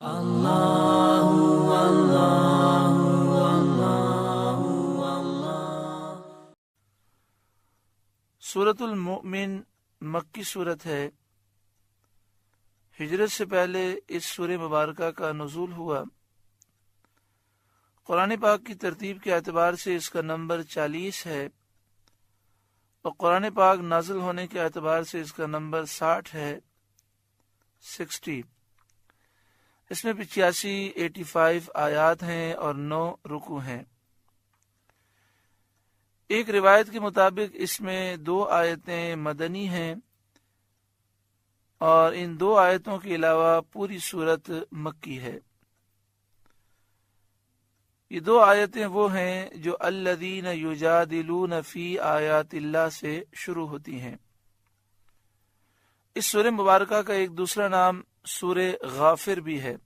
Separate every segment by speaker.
Speaker 1: سورۃ المؤمن مکی صورت ہے۔ ہجرت سے پہلے اس سورہ مبارکہ کا نزول ہوا۔ قرآن پاک کی ترتیب کے اعتبار سے اس کا نمبر 40 ہے، اور قرآن پاک نازل ہونے کے اعتبار سے اس کا نمبر 60 ہے، 60۔ اس میں 85 آیات ہیں اور 9 رکوع ہیں۔ ایک روایت کے مطابق اس میں 2 آیتیں مدنی ہیں، اور ان 2 آیتوں کے علاوہ پوری سورت مکی ہے۔ یہ 2 آیتیں وہ ہیں جو الذین یجادلون فی آیات اللہ سے شروع ہوتی ہیں۔ اس سورہ مبارکہ کا ایک دوسرا نام سورہ غافر بھی ہے۔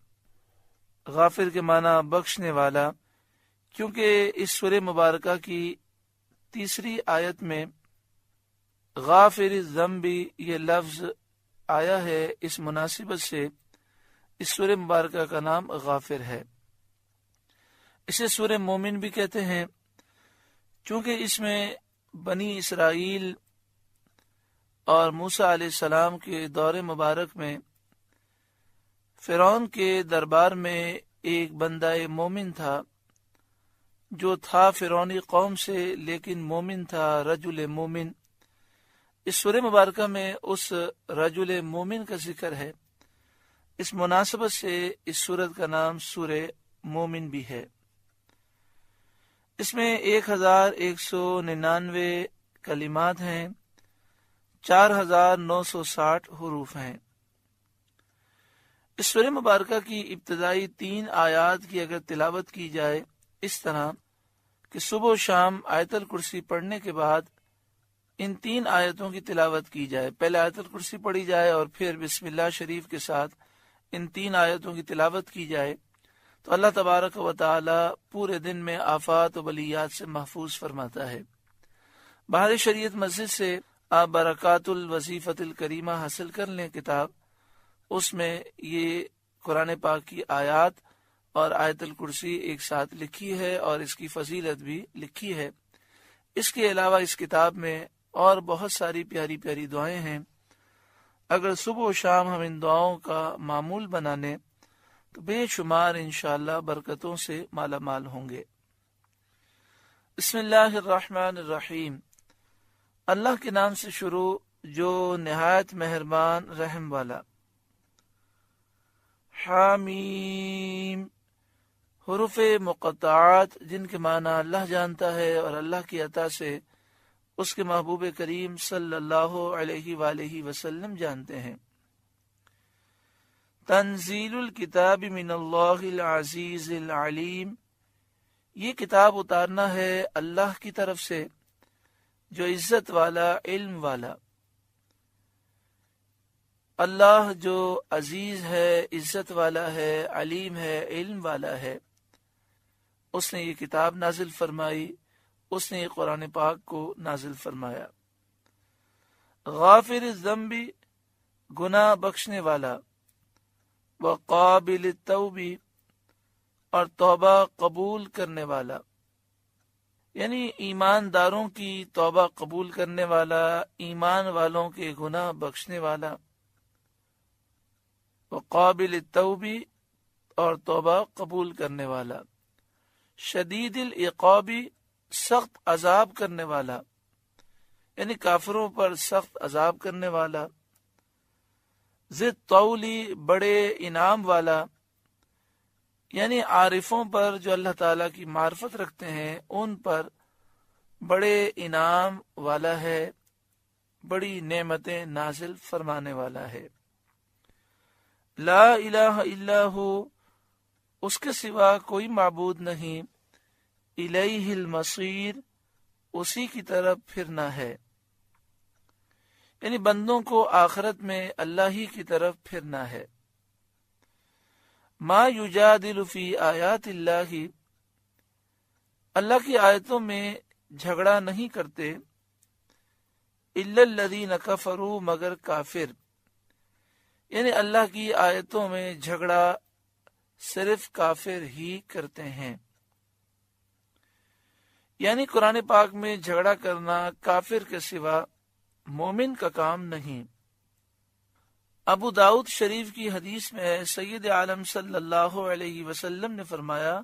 Speaker 1: غافر کے معنی بخشنے والا، کیونکہ اس سورہ مبارکہ کی 3 آیت میں غافر الذنب یہ لفظ آیا ہے۔ اس مناسبت سے اس سورہ مبارکہ کا نام غافر ہے۔ اسے سورہ مومن بھی کہتے ہیں، چونکہ اس میں بنی اسرائیل اور موسیٰ علیہ السلام کے دور مبارک میں فرعون کے دربار میں ایک بندہ مومن تھا، جو تھا فرعونی قوم سے لیکن مومن تھا، رجل مومن۔ اس سورہ مبارکہ میں اس رجل مومن کا ذکر ہے۔ اس مناسبت سے اس سورت کا نام سورہ مومن بھی ہے۔ اس میں 1199 کلمات ہیں، 4960 حروف ہیں۔ اس سورہ مبارکہ کی ابتدائی 3 آیات کی اگر تلاوت کی جائے اس طرح کہ صبح و شام آیت الکرسی پڑھنے کے بعد ان 3 آیتوں کی تلاوت کی جائے، پہلے آیت الکرسی پڑھی جائے اور پھر بسم اللہ شریف کے ساتھ ان 3 آیتوں کی تلاوت کی جائے، تو اللہ تبارک و تعالی پورے دن میں آفات و بلیات سے محفوظ فرماتا ہے۔ باہر شریعت مسجد سے آپ برکات الوظیفۃ الکریمہ حاصل کر لیں کتاب، اس میں یہ قرآن پاک کی آیات اور آیت الکرسی ایک ساتھ لکھی ہے اور اس کی فضیلت بھی لکھی ہے۔ اس کے علاوہ اس کتاب میں اور بہت ساری پیاری پیاری دعائیں ہیں۔ اگر صبح و شام ہم ان دعاؤں کا معمول بنانے تو بے شمار انشاءاللہ برکتوں سے مالا مال ہوں گے۔ بسم اللہ الرحمن الرحیم۔ اللہ کے نام سے شروع جو نہایت مہربان رحم والا۔ حامیم، حروف مقطعات جن کے معنی اللہ جانتا ہے اور اللہ کی عطا سے اس کے محبوب کریم صلی اللہ علیہ وآلہ وسلم جانتے ہیں۔ تنزیل الکتاب من اللہ العزیز العلیم، یہ کتاب اتارنا ہے اللہ کی طرف سے جو عزت والا، علم والا۔ اللہ جو عزیز ہے، عزت والا ہے، علیم ہے، علم والا ہے، اس نے یہ کتاب نازل فرمائی، اس نے یہ قرآن پاک کو نازل فرمایا۔ غافر الذنب، گناہ بخشنے والا، وقابل التوب، اور توبہ قبول کرنے والا، یعنی ایمانداروں کی توبہ قبول کرنے والا، ایمان والوں کے گناہ بخشنے والا۔ وقابل التوب، اور توبہ قبول کرنے والا۔ شدید العقاب، سخت عذاب کرنے والا، یعنی کافروں پر سخت عذاب کرنے والا۔ ذی الطول، بڑے انعام والا، یعنی عارفوں پر جو اللہ تعالیٰ کی معرفت رکھتے ہیں ان پر بڑے انعام والا ہے، بڑی نعمتیں نازل فرمانے والا ہے۔ لا الہ الا ہو، اس کے سوا کوئی معبود نہیں، الیہ المصیر، اسی کی طرف پھرنا ہے، یعنی بندوں کو آخرت میں اللہ ہی کی طرف پھرنا ہے۔ ما یجادل فی آیات اللہ، اللہ کی آیتوں میں جھگڑا نہیں کرتے، الا الذین کفروا، مگر کافر، یعنی اللہ کی آیتوں میں جھگڑا صرف کافر ہی کرتے ہیں۔ یعنی قرآن پاک میں جھگڑا کرنا کافر کے سوا مومن کا کام نہیں۔ ابو داؤد شریف کی حدیث میں سید عالم صلی اللہ علیہ وسلم نے فرمایا،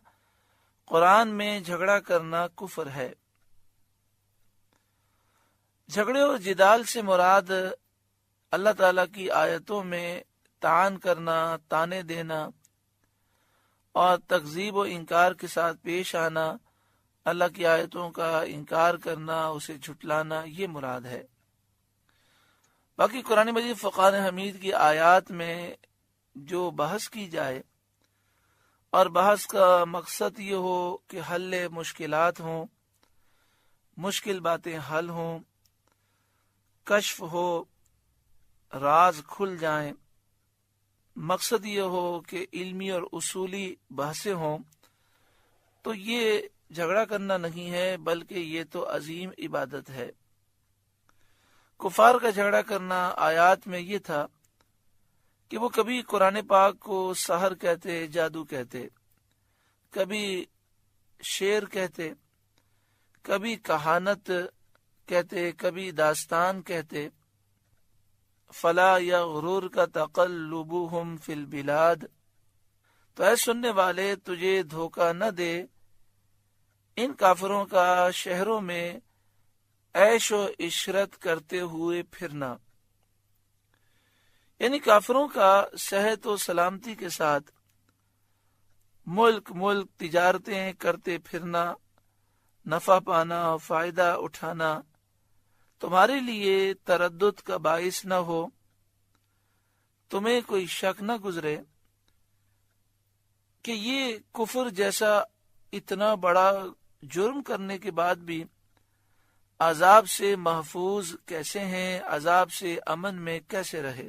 Speaker 1: قرآن میں جھگڑا کرنا کفر ہے۔ جھگڑے اور جدال سے مراد اللہ تعالیٰ کی آیتوں میں طعن کرنا، تانے دینا اور تکذیب و انکار کے ساتھ پیش آنا، اللہ کی آیتوں کا انکار کرنا، اسے جھٹلانا، یہ مراد ہے۔ باقی قرآن مجید فرقان حمید کی آیات میں جو بحث کی جائے اور بحث کا مقصد یہ ہو کہ حل مشکلات ہوں، مشکل باتیں حل ہوں، کشف ہو، راز کھل جائیں، مقصد یہ ہو کہ علمی اور اصولی بحثیں ہوں، تو یہ جھگڑا کرنا نہیں ہے، بلکہ یہ تو عظیم عبادت ہے۔ کفار کا جھگڑا کرنا آیات میں یہ تھا کہ وہ کبھی قرآن پاک کو سحر کہتے، جادو کہتے، کبھی شعر کہتے، کبھی کہانت کہتے، کبھی داستان کہتے۔ فلا یغررک تقلبہم فی البلاد، تو اے سننے والے تجھے دھوکہ نہ دے ان کافروں کا شہروں میں عیش و عشرت کرتے ہوئے پھرنا، یعنی کافروں کا صحت و سلامتی کے ساتھ ملک تجارتیں کرتے پھرنا، نفع پانا، فائدہ اٹھانا تمہارے لیے تردد کا باعث نہ ہو، تمہیں کوئی شک نہ گزرے کہ یہ کفر جیسا اتنا بڑا جرم کرنے کے بعد بھی عذاب سے محفوظ کیسے ہیں، عذاب سے امن میں کیسے رہے۔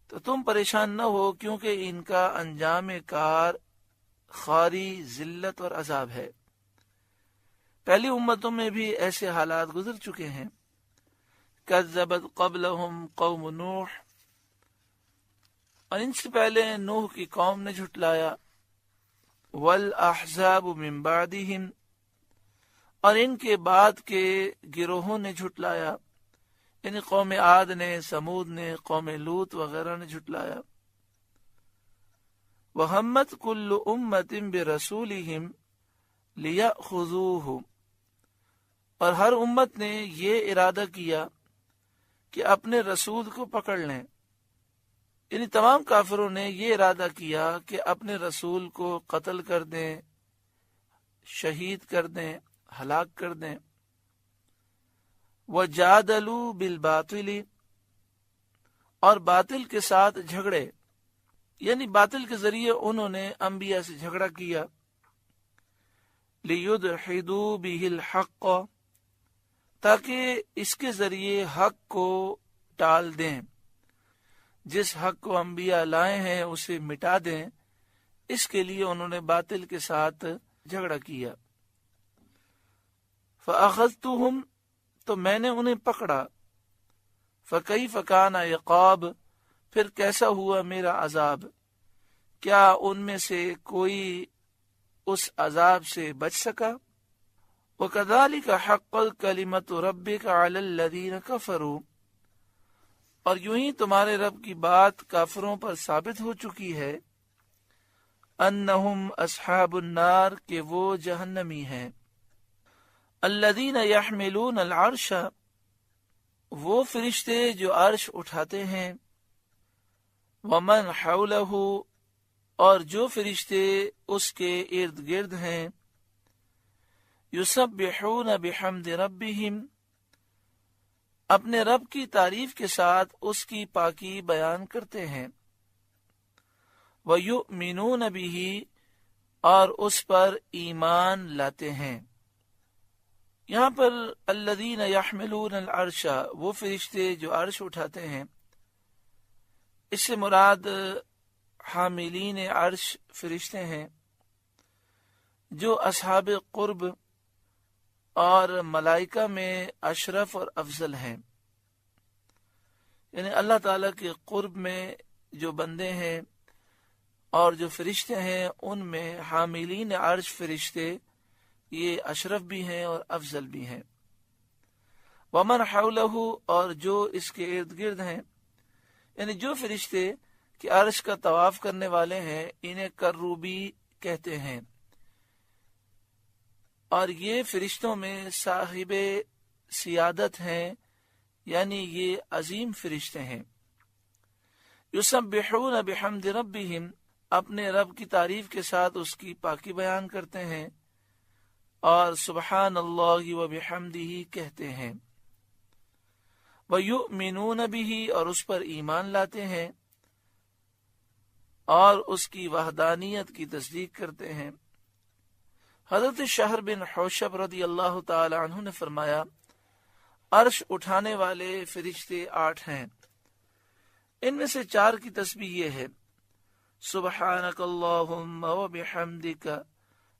Speaker 1: تو تم پریشان نہ ہو، کیونکہ ان کا انجام کار خاری، ذلت اور عذاب ہے۔ پہلی امتوں میں بھی ایسے حالات گزر چکے ہیں۔ کذبت قبلہم قوم نوح، اور ان سے پہلے نوح کی قوم نے جھٹلایا، والاحزاب من بعدہم، اور ان کے بعد کے گروہوں نے جھٹلایا، یعنی قوم عاد نے، سمود نے، قوم لوط وغیرہ نے جھٹلایا۔ وہمت کل امت برسولہم لیأخذوہ، اور ہر امت نے یہ ارادہ کیا کہ اپنے رسول کو پکڑ لیں، یعنی تمام کافروں نے یہ ارادہ کیا کہ اپنے رسول کو قتل کر دیں، شہید کر دیں، ہلاک کر دیں۔ وَجَادَلُوا بِالْبَاطِلِ، اور باطل کے ساتھ جھگڑے، یعنی باطل کے ذریعے انہوں نے انبیاء سے جھگڑا کیا۔ لِيُدْحِضُوا بِهِ الْحَقَّ، تاکہ اس کے ذریعے حق کو ٹال دیں، جس حق کو انبیاء لائے ہیں اسے مٹا دیں، اس کے لیے انہوں نے باطل کے ساتھ جھگڑا کیا۔ فَأَخَذْتُهُمْ، تو میں نے انہیں پکڑا۔ فَكَيْفَ كَانَ عِقَابِ، پھر کیسا ہوا میرا عذاب، کیا ان میں سے کوئی اس عذاب سے بچ سکا؟ وَكَذَلِكَ حَقَّتْ كَلِمَةُ رَبِّكَ عَلَى الَّذِينَ كَفَرُوا، اور یوں ہی تمہارے رب کی بات کافروں پر ثابت ہو چکی ہے، انہم اصحاب النار، کہ وہ جہنمی ہیں۔ الذین یحملون العرش، وہ فرشتے جو عرش اٹھاتے ہیں، ومن حولہ، اور جو فرشتے اس کے ارد گرد ہیں، یسبحون بحمد ربہم، اپنے رب کی تعریف کے ساتھ اس کی پاکی بیان کرتے ہیں، وَيُؤْمِنُونَ بِهِ، اور اس پر ایمان لاتے ہیں۔ یہاں پر الذین یحملون العرش، وہ فرشتے جو عرش اٹھاتے ہیں، اس سے مراد حاملین عرش فرشتے ہیں، جو اصحاب قرب اور ملائکہ میں اشرف اور افضل ہیں۔ یعنی اللہ تعالیٰ کے قرب میں جو بندے ہیں اور جو فرشتے ہیں ان میں حاملین عرش فرشتے یہ اشرف بھی ہیں اور افضل بھی ہیں. ومن حولہ اور جو اس کے ارد گرد ہیں، یعنی جو فرشتے کہ عرش کا طواف کرنے والے ہیں انہیں کروبی کہتے ہیں، اور یہ فرشتوں میں صاحب سیادت ہیں، یعنی یہ عظیم فرشتے ہیں. یسبحون بحمد ربہم اپنے رب کی تعریف کے ساتھ اس کی پاکی بیان کرتے ہیں اور سبحان اللہ و بحمدہ کہتے ہیں. وَيُؤْمِنُونَ بِهِ اور اس پر ایمان لاتے ہیں اور اس کی وحدانیت کی تصدیق کرتے ہیں. حضرت شہر بن حوشب رضی اللہ تعالی عنہ نے فرمایا عرش اٹھانے والے فرشتے 8 ہیں. ان میں سے 4 کی تسبیح یہ ہے سبحانک اللہم و بحمدک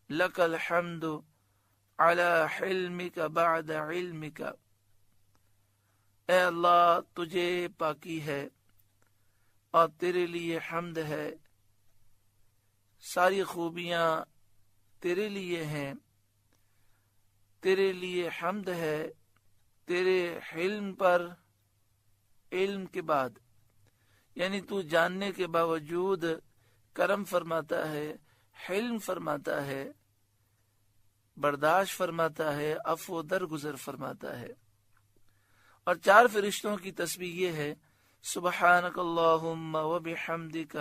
Speaker 1: لک الحمد علی حلمک بعد علمک. اے اللہ تجھے پاکی ہے اور تیرے لیے حمد ہے، ساری خوبیاں تیرے لیے ہیں، تیرے لیے حمد ہے تیرے حلم پر، علم کے بعد، یعنی تو جاننے کے باوجود کرم فرماتا ہے، حلم فرماتا ہے، برداشت فرماتا ہے، عفو درگزر فرماتا ہے. اور 4 فرشتوں کی تسبیح یہ ہے سبحانک اللہم و بحمدک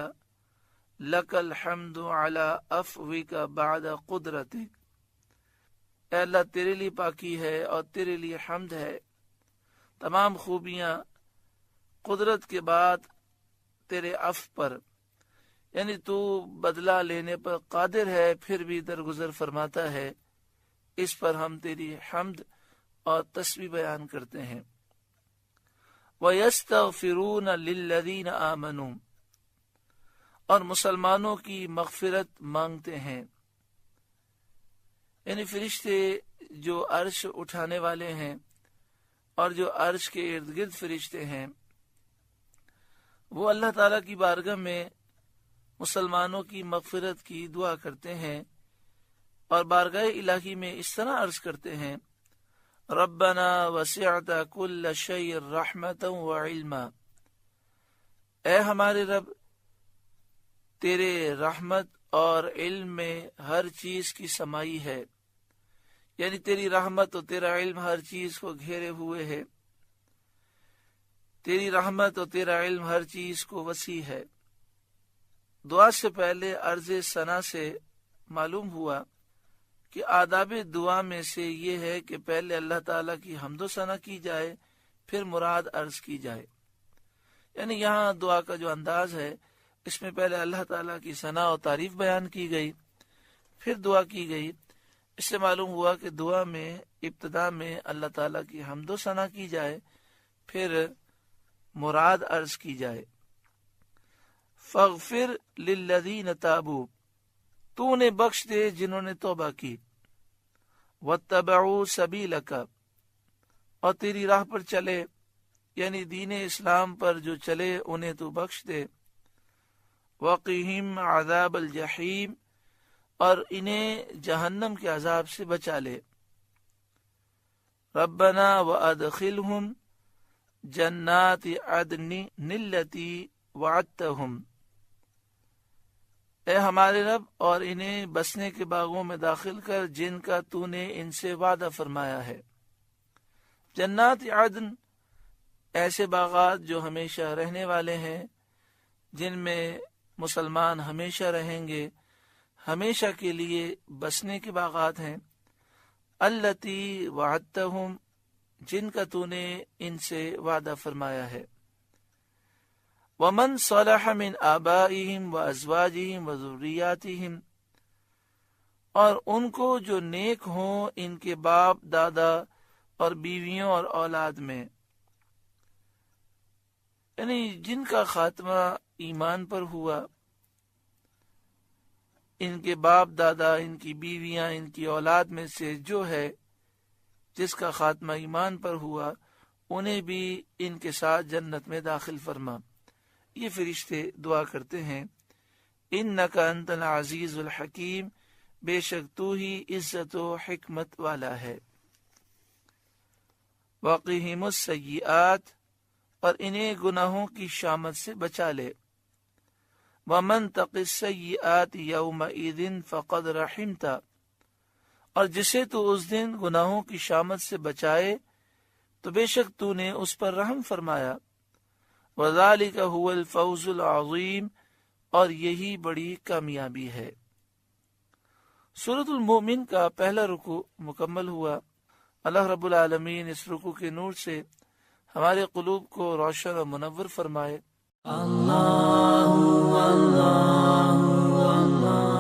Speaker 1: لک الحمد علی عفوک بعد قدرتک. اے اللہ تیرے لیے پاکی ہے اور تیرے لیے حمد ہے، تمام خوبیاں قدرت کے بعد تیرے عفو پر، یعنی تو بدلہ لینے پر قادر ہے پھر بھی درگزر فرماتا ہے. اس پر ہم تیری حمد اور تسبیح بیان کرتے ہیں. وَيَسْتَغْفِرُونَ لِلَّذِينَ آمَنُوا اور مسلمانوں کی مغفرت مانگتے ہیں. یعنی فرشتے جو عرش اٹھانے والے ہیں اور جو عرش کے ارد گرد فرشتے ہیں وہ اللہ تعالیٰ کی بارگاہ میں مسلمانوں کی مغفرت کی دعا کرتے ہیں اور بارگاہ الہی میں اس طرح عرض کرتے ہیں ربنا وسعت كل شيء رحمتا وعلما. اے ہمارے رب تیرے رحمت اور علم میں ہر چیز کی سمائی ہے، یعنی تیری رحمت اور تیرا علم ہر چیز کو گھیرے ہوئے ہے، تیری رحمت اور تیرا علم ہر چیز کو وسیع ہے. دعا سے پہلے عرض ثنا سے معلوم ہوا کہ آداب دعا میں سے یہ ہے کہ پہلے اللہ تعالیٰ کی حمد و ثنا کی جائے پھر مراد عرض کی جائے. یعنی یہاں دعا کا جو انداز ہے اس میں پہلے اللہ تعالیٰ کی ثنا و تعریف بیان کی گئی پھر دعا کی گئی. اس سے معلوم ہوا کہ دعا میں ابتدا میں اللہ تعالیٰ کی حمد و ثنا کی جائے پھر مراد عرض کی جائے. فاغفر للذین تابوا تو انہیں بخش دے جنہوں نے توبہ کی، واتبعوا سبیلک اور تیری راہ پر چلے، یعنی دین اسلام پر جو چلے انہیں تو بخش دے. وقہم عذاب الجحیم اور انہیں جہنم کے عذاب سے بچا لے. ربنا وادخلہم جنات عدن التی وعدتہم. اے ہمارے رب اور انہیں بسنے کے باغوں میں داخل کر جن کا تو نے ان سے وعدہ فرمایا ہے. جنات عدن ایسے باغات جو ہمیشہ رہنے والے ہیں، جن میں مسلمان ہمیشہ رہیں گے، ہمیشہ کے لیے بسنے کے باغات ہیں. التی وعدتہم جن کا تو نے ان سے وعدہ فرمایا ہے. ومن صلح من آبائہم وازواجہم وذریاتہم اور ان کو جو نیک ہوں ان کے باپ دادا اور بیویوں اور اولاد میں، یعنی جن کا خاتمہ ایمان پر ہوا، ان کے باپ دادا، ان کی بیویاں، ان کی اولاد میں سے جو ہے جس کا خاتمہ ایمان پر ہوا انہیں بھی ان کے ساتھ جنت میں داخل فرما. یہ فرشتے دعا کرتے ہیں انکا انت العزیز الحکیم، بے شک تو ہی عزت و حکمت والا ہے۔ وقہم السیئات، اور انہیں گناہوں کی شامت سے بچا لے۔ ومن تق السیئات یومئذ فقد رحمتہ، اور جسے تو اس دن گناہوں کی شامت سے بچائے تو بے شک تو نے اس پر رحم فرمایا۔ وذالک هو الفوز العظیم، اور یہی بڑی کامیابی ہے۔ سورۃ المؤمن کا پہلا رکوع مکمل ہوا۔ اللہ رب العالمین اس رکوع کے نور سے ہمارے قلوب کو روشن و منور فرمائے۔ اللہ اللہ اللہ